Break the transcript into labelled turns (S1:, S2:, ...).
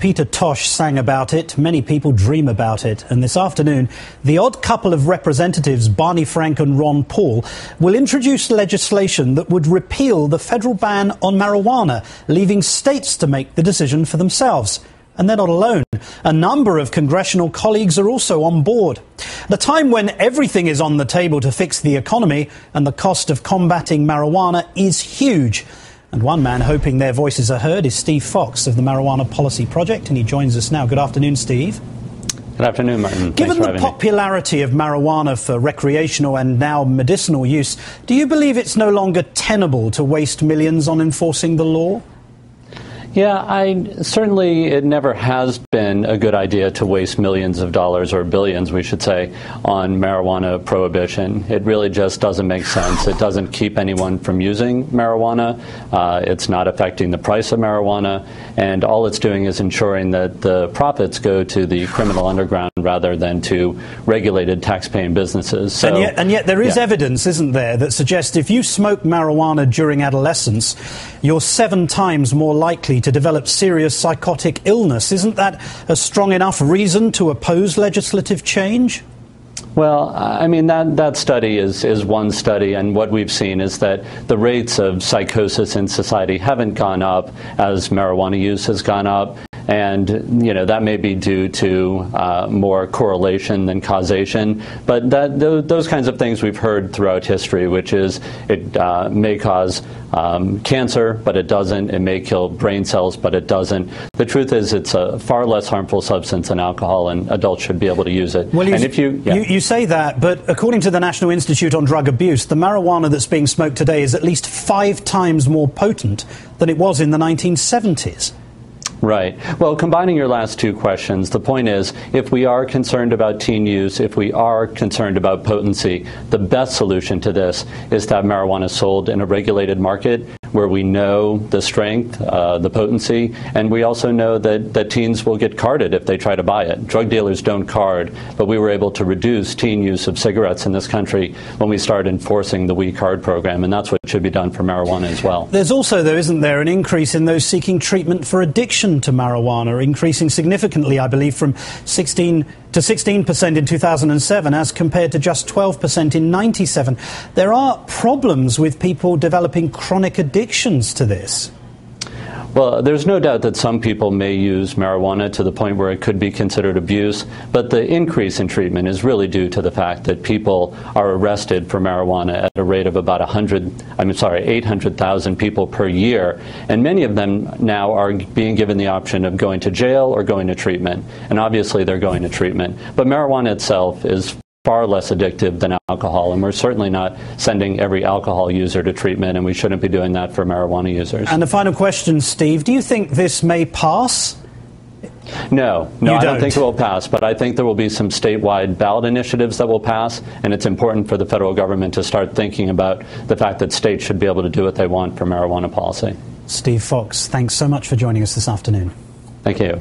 S1: Peter Tosh sang about it. Many people dream about it. And this afternoon, the odd couple of representatives, Barney Frank and Ron Paul, will introduce legislation that would repeal the federal ban on marijuana, leaving states to make the decision for themselves. And they're not alone. A number of congressional colleagues are also on board. At a time when everything is on the table to fix the economy and the cost of combating marijuana is huge. And one man hoping their voices are heard is Steve Fox of the Marijuana Policy Project, and he joins us now. Good afternoon, Steve.
S2: Good afternoon, Martin.
S1: Given the popularity of marijuana for recreational and now medicinal use, do you believe it's no longer tenable to waste millions on enforcing the law?
S2: Yeah, certainly it never has been a good idea to waste millions of dollars, or billions, we should say, on marijuana prohibition. It really just doesn't make sense. It doesn't keep anyone from using marijuana. It's not affecting the price of marijuana. And all it's doing is ensuring that the profits go to the criminal underground rather than to regulated tax-paying businesses. So,
S1: and yet there is evidence, isn't there, that suggests if you smoke marijuana during adolescence, you're 7 times more likely to develop serious psychotic illness. Isn't that a strong enough reason to oppose legislative change?
S2: Well, I mean, that study is one study, and what we've seen is that the rates of psychosis in society haven't gone up as marijuana use has gone up. And, you know, that may be due to more correlation than causation. But those kinds of things we've heard throughout history, which is it may cause cancer, but it doesn't. It may kill brain cells, but it doesn't. The truth is it's a far less harmful substance than alcohol, and adults should be able to use it.
S1: Well, you say that, but according to the National Institute on Drug Abuse, the marijuana that's being smoked today is at least 5 times more potent than it was in the 1970s.
S2: Right. Well, combining your last 2 questions, the point is, if we are concerned about teen use, if we are concerned about potency, the best solution to this is to have marijuana sold in a regulated market where we know the strength, the potency, and we also know that teens will get carded if they try to buy it. Drug dealers don't card, but we were able to reduce teen use of cigarettes in this country when we started enforcing the We Card program, and that's what should be done for marijuana as well.
S1: There's also, though, isn't there, an increase in those seeking treatment for addiction to marijuana, increasing significantly, I believe, from 16% in 2007 as compared to just 12% in 97. There are problems with people developing chronic addictions to this.
S2: Well, there's no doubt that some people may use marijuana to the point where it could be considered abuse, but the increase in treatment is really due to the fact that people are arrested for marijuana at a rate of about 800,000 people per year, and many of them now are being given the option of going to jail or going to treatment, and obviously they're going to treatment. But marijuana itself is far less addictive than alcohol, and we're certainly not sending every alcohol user to treatment, and we shouldn't be doing that for marijuana users.
S1: And the final question, Steve, do you think this may pass?
S2: No, I don't think it will pass, but I think there will be some statewide ballot initiatives that will pass, and it's important for the federal government to start thinking about the fact that states should be able to do what they want for marijuana policy.
S1: Steve Fox, thanks so much for joining us this afternoon.
S2: Thank you.